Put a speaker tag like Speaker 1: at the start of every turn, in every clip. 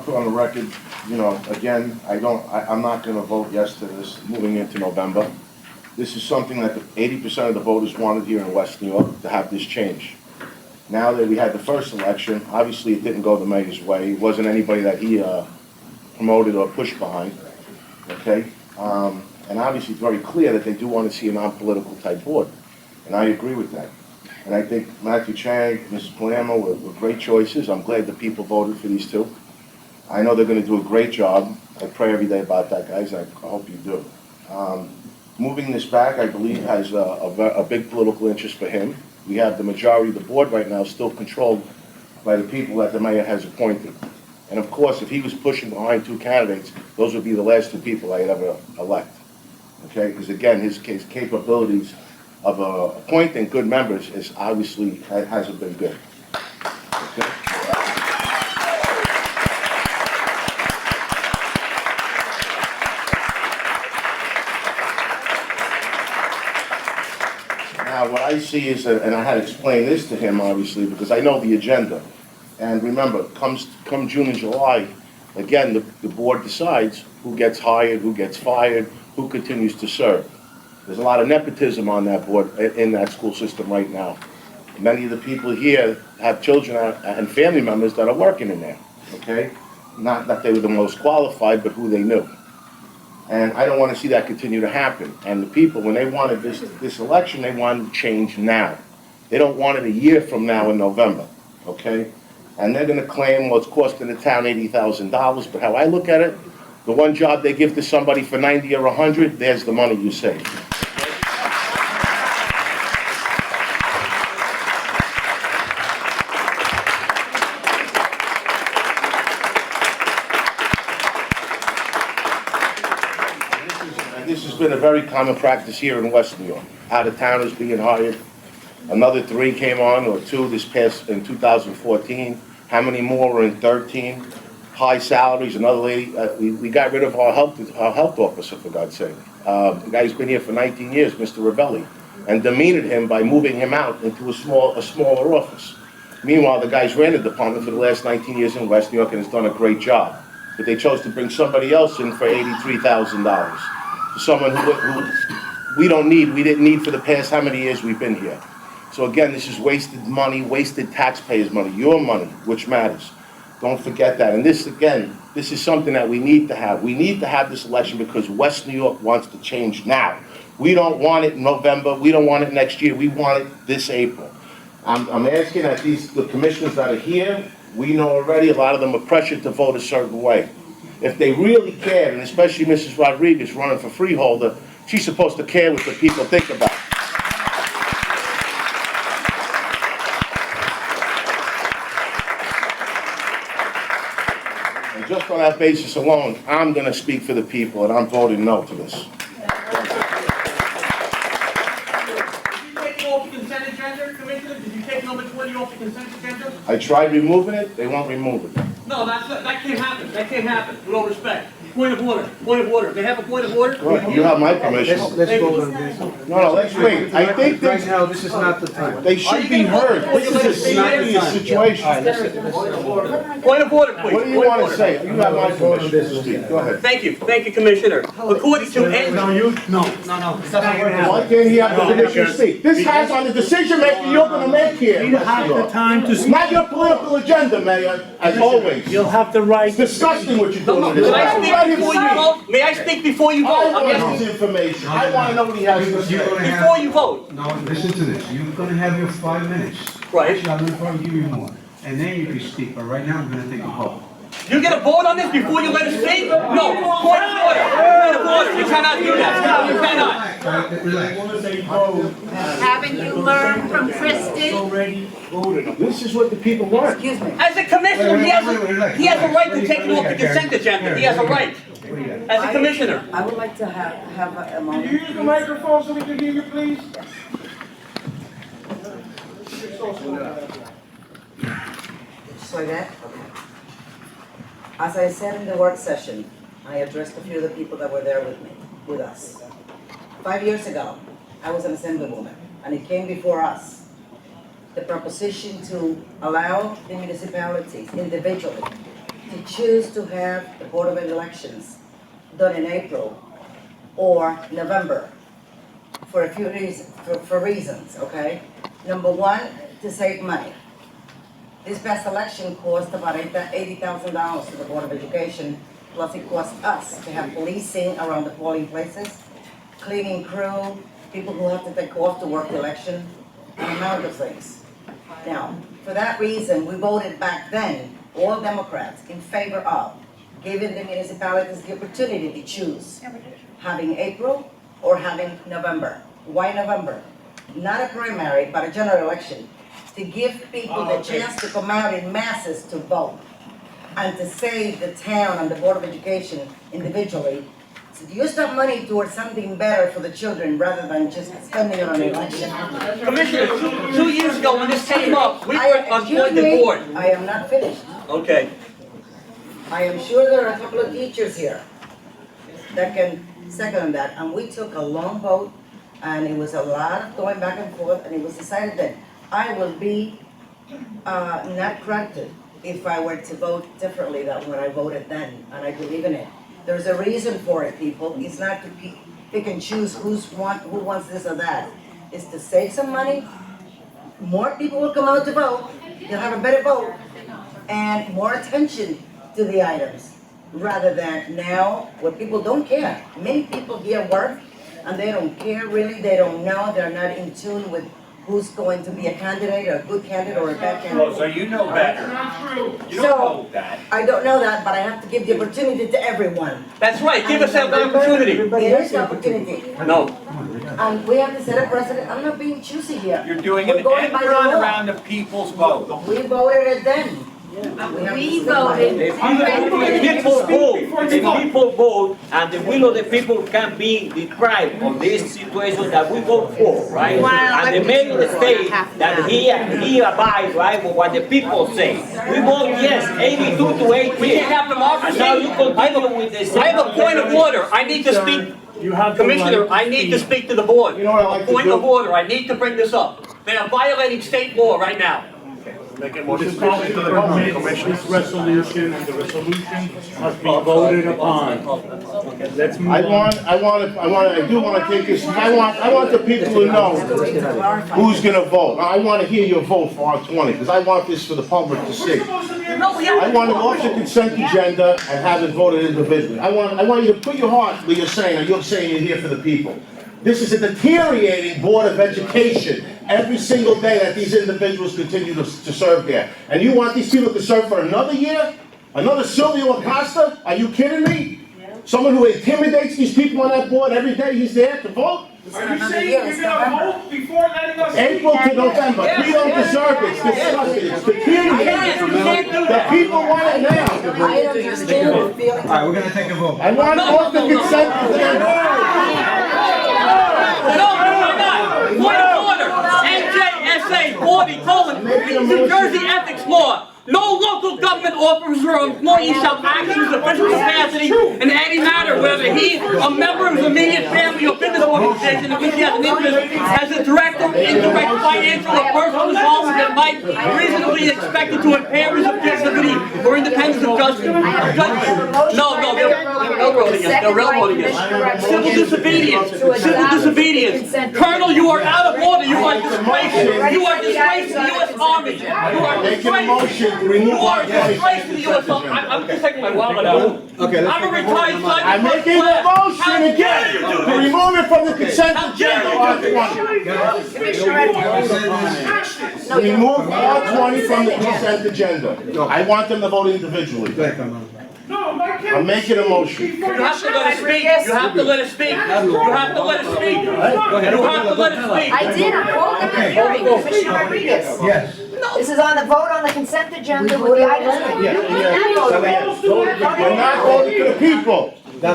Speaker 1: put on the record, you know, again, I'm not gonna vote yes to this moving into November. This is something that 80% of the voters wanted here in West New York, to have this change. Now that we had the first election, obviously it didn't go the mayor's way. It wasn't anybody that he promoted or pushed behind, okay? And obviously it's very clear that they do want to see a non-political type board, and I agree with that. And I think Matthew Chang, Mrs. Palermo were great choices. I'm glad the people voted for these two. I know they're going to do a great job. I pray every day about that, guys. I hope you do. Moving this back, I believe, has a big political interest for him. We have the majority of the board right now still controlled by the people that the mayor has appointed. And of course, if he was pushing behind two candidates, those would be the last two people I'd ever elect. Okay? Because again, his capabilities of appointing good members is obviously hasn't been good. Okay? Now, what I see is, and I had to explain this to him, obviously, because I know the agenda. And remember, come June and July, again, the board decides who gets hired, who gets fired, who continues to serve. There's a lot of nepotism on that board, in that school system right now. Many of the people here have children and family members that are working in there, okay? Not that they were the most qualified, but who they knew. And I don't want to see that continue to happen. And the people, when they wanted this election, they wanted change now. They don't want it a year from now in November, okay? And they're going to claim, well, it's costing the town $80,000, but how I look at it, the one job they give to somebody for 90 or 100, there's the money you save. This has been a very common practice here in West New York. Out-of-towners being hired. Another 3 came on, or 2 this past in 2014. How many more were in 13? High salaries. Another lady, we got rid of our health officer, for God's sake. The guy's been here for 19 years, Mr. Ravelli, and demeaned him by moving him out into a smaller office. Meanwhile, the guy's ran the department for the last 19 years in West New York and has done a great job. But they chose to bring somebody else in for $83,000. Someone who we didn't need for the past how many years we've been here. So again, this is wasted money, wasted taxpayers' money, your money, which matters. Don't forget that. And this, again, this is something that we need to have. We need to have this election because West New York wants to change now. We don't want it in November. We don't want it next year. We want it this April. I'm asking that the commissioners that are here, we know already a lot of them are pressured to vote a certain way. If they really cared, and especially Mrs. Rodriguez running for freeholder, she's supposed to care what the people think about. And just on that basis alone, I'm going to speak for the people, and I'm voting no to this.
Speaker 2: Did you take off the consent agenda, Commissioner? Did you take number 20 off the consent agenda?
Speaker 1: I tried removing it, they won't remove it.
Speaker 2: No, that can't happen. That can't happen. With all respect. Point of order. Point of order. They have a point of order?
Speaker 1: Well, you have my permission.
Speaker 3: Let's vote on this.
Speaker 1: No, let's wait. I think
Speaker 3: Right now, this is not the time.
Speaker 1: they should be heard. This is a serious situation.
Speaker 2: Point of order, please.
Speaker 1: What do you
Speaker 2: Point of
Speaker 1: want to
Speaker 2: order.
Speaker 1: say? You have my permission to speak. Go ahead.
Speaker 2: Thank you. Thank you, Commissioner. According to
Speaker 3: No.
Speaker 1: Why can't he have the permission to speak? This has on the decision making you're going to make here.
Speaker 4: You have the time to
Speaker 1: It's
Speaker 4: speak.
Speaker 1: not your political agenda, Mayor, as always.
Speaker 4: You'll have the right.
Speaker 1: It's disgusting what you're doing.
Speaker 2: May I speak before you vote? May I speak before you vote?
Speaker 1: I
Speaker 2: I'm
Speaker 1: want
Speaker 2: asking.
Speaker 1: his information. I want to know what he has to say.
Speaker 2: Before you vote.
Speaker 5: No, listen to this. You're gonna have your 5 minutes.
Speaker 2: Right.
Speaker 5: Actually, I'm gonna probably give you more. And then you can speak, but right now I'm gonna take a vote.
Speaker 2: You get a vote on this before you let us speak? No. Point of order. Point of order. You cannot do that. You cannot.
Speaker 5: All right, relax.
Speaker 6: Haven't you learned from Kristen?
Speaker 1: This is what the people want.
Speaker 6: Excuse me.
Speaker 2: As a commissioner, he has a right to take it off the consent agenda. He has a right. As a commissioner.
Speaker 6: I would like to have a moment.
Speaker 1: Can you use the microphone so we can hear you, please?
Speaker 6: So that, as I said in the work session, I addressed a few of the people that were there with us. 5 years ago, I was an assemblywoman, and it came before us. The proposition to allow the municipalities individually to choose to have the Board of Elections done in April or November for a few reasons, for reasons, okay? Number one, to save money. This past election cost about $80,000 to the Board of Education, plus it cost us to have policing around the polling places, cleaning crew, people who have to take off to work the election, an amount of things. Now, for that reason, we voted back then, all Democrats, in favor of giving the municipalities the opportunity to choose having April or having November. Why November? Not a primary, but a general election, to give people the chance to come out in masses to vote and to save the town and the Board of Education individually, to use that money towards something better for the children rather than just spending it on an election.
Speaker 2: Commissioner, 2 years ago when this came up, we were on
Speaker 6: Excuse
Speaker 2: the
Speaker 6: me,
Speaker 2: board.
Speaker 6: I am not finished.
Speaker 2: Okay.
Speaker 6: I am sure there are a couple of teachers here that can second that, and we took a long vote, and it was a lot of going back and forth, and it was decided that I will be not granted if I were to vote differently than when I voted then, and I believe in it. There's a reason for it, people. It's not to pick and choose who wants this or that. It's to save some money. More people will come out to vote. You'll have a better vote and more attention to the items, rather than now where people don't care. Many people here work and they don't care really. They don't know. They're not in tune with who's going to be a candidate, or a good candidate, or a bad
Speaker 4: Well, so
Speaker 6: candidate.
Speaker 4: you know better. You don't know that.
Speaker 6: I don't know that, but I have to give the opportunity to everyone.
Speaker 2: That's right, give us that opportunity.
Speaker 6: It is the opportunity.
Speaker 2: No.
Speaker 6: And we have to set a precedent. I'm not being choosy here.
Speaker 4: You're doing
Speaker 6: We're
Speaker 4: an
Speaker 6: going
Speaker 4: end
Speaker 6: by the
Speaker 4: run
Speaker 6: law.
Speaker 4: around the people's vote.
Speaker 6: We voted it then.
Speaker 7: We voted.
Speaker 8: The people vote, and the will of the people can be deprived of this situation that we vote for, right? And the mayor state that he abides, right, with what the people say. We vote yes, 82 to 18.
Speaker 2: We can't have democracy.
Speaker 8: And now you continue with the same.
Speaker 2: I have a point of order. I need to speak. Commissioner, I need to speak to the board.
Speaker 1: You know what I like to
Speaker 2: Point
Speaker 1: do?
Speaker 2: of order, I need to bring this up. They are violating state law right now.
Speaker 1: Make a motion.
Speaker 3: This resolution, and the resolution must be voted upon. Let's move on.
Speaker 1: I do want to take this, I want the people to know who's gonna vote. I want to hear your vote for R20, because I want this for the public to see. I want it off the consent agenda and have it voted individually. I want you to put your heart where you're saying you're here for the people. This is a deteriorating Board of Education every single day that these individuals continue to serve there. And you want these people to serve for another year? Another Silvio Acosta? Are you kidding me? Someone who intimidates these people on that board every day he's there to vote?
Speaker 4: Are you saying you're gonna vote before letting us?
Speaker 1: April to November. We don't deserve it. It's disgusting. It's deteriorating. The people want it now.
Speaker 6: I understand the feeling.
Speaker 5: All right, we're gonna take a vote.
Speaker 1: I want it off the consent agenda.
Speaker 2: No, we're not. Point of order. NJSA 40:3, New Jersey ethics law. No local government officer or employee shall act in his official capacity in any matter, whether he, a member of his immediate family or business organization in which he has an interest, has a direct or indirect financial or personal involvement that might reasonably be expected to impair his objectivity or independence of judgment. No, they're railroading us. They're railroading us. Civil disobedience. Civil disobedience. Colonel, you are out of order. You are disgraced. You are disgraced to the U.S. Army. You are
Speaker 1: Making a
Speaker 2: disgraced.
Speaker 1: motion to remove
Speaker 2: You are
Speaker 1: R20
Speaker 2: disgraced to the U.S. Army. I'm just taking my wallet out.
Speaker 5: Okay, let's
Speaker 2: I'm a
Speaker 5: take a vote.
Speaker 2: retired sergeant.
Speaker 1: I'm
Speaker 2: first
Speaker 1: making a
Speaker 2: class. How
Speaker 1: motion
Speaker 2: dare
Speaker 1: again
Speaker 2: you do
Speaker 1: to
Speaker 2: this?
Speaker 1: remove it from the consent
Speaker 2: How dare
Speaker 1: agenda,
Speaker 2: you
Speaker 1: R20. Remove R20 from the consent agenda. I want them to vote individually.
Speaker 4: No, I can't.
Speaker 1: I'm making a motion.
Speaker 2: You have to let us speak. You have to let us speak. You have to let us speak. You have to let us speak.
Speaker 7: I did, I'm holding the hearing, Commissioner Rodriguez.
Speaker 5: Yes.
Speaker 7: This is on the vote on the consent agenda with the items.
Speaker 1: You're not voting for the people. You're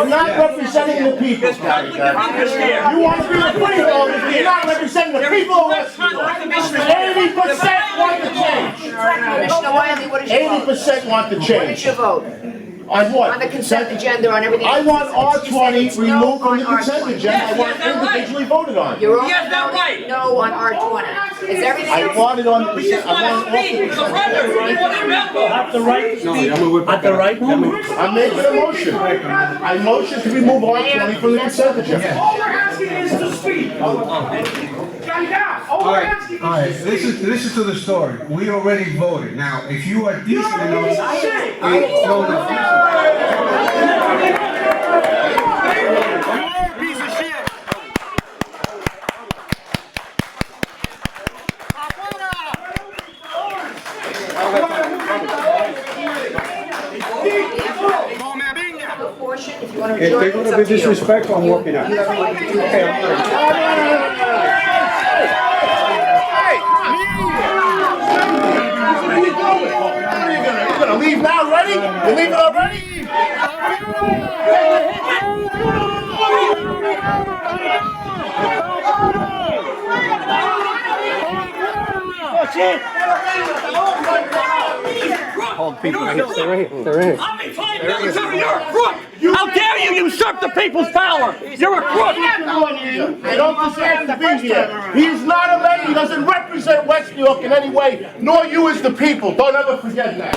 Speaker 1: not representing the people.
Speaker 2: There's conflict of interest here.
Speaker 1: You want to be the freeholders, you're not representing the people of West New York. 80% want to change.
Speaker 7: Commissioner Wiley, what is your vote?
Speaker 1: 80% want to
Speaker 7: What is
Speaker 1: change.
Speaker 7: your vote?
Speaker 1: On what?
Speaker 7: On the consent agenda, on everything.
Speaker 1: I want R20
Speaker 7: You said no
Speaker 1: removed from
Speaker 7: on
Speaker 1: the consent
Speaker 7: R20.
Speaker 1: agenda. I
Speaker 2: Yes,
Speaker 1: want
Speaker 2: yes, that's right.
Speaker 1: individually voted on.
Speaker 7: You're all
Speaker 2: Yes, that's right.
Speaker 7: no on R20. Is everything
Speaker 1: I
Speaker 7: else?
Speaker 1: want it on the
Speaker 2: We just
Speaker 1: consent, I
Speaker 2: want to
Speaker 1: want
Speaker 2: speak
Speaker 1: it
Speaker 2: for the
Speaker 1: off
Speaker 2: record. We want to remember.
Speaker 3: At the right, at the right moment.
Speaker 1: I'm making a motion. I motion to remove R20 from the consent agenda.
Speaker 4: All we're asking is to speak. Yeah, all we're asking
Speaker 5: All right,
Speaker 4: is to
Speaker 5: listen to the story. We already voted. Now, if you are decent enough.
Speaker 4: shit.
Speaker 5: No, no.
Speaker 7: Portion, if you want to
Speaker 3: If
Speaker 7: join,
Speaker 3: they're
Speaker 7: it's
Speaker 3: gonna
Speaker 7: up
Speaker 3: be
Speaker 7: to you.
Speaker 3: disrespectful, I'm walking out.
Speaker 7: You have a right to do that.
Speaker 1: You're gonna leave now already? You leaving already?
Speaker 2: Hold people, they're here. I'm retired military, you're a crook! How dare you usurp the people's power? You're a crook!
Speaker 1: I don't deserve to be here. He is not a mayor. He doesn't represent West New York in any way, nor you as the people. Don't ever forget that.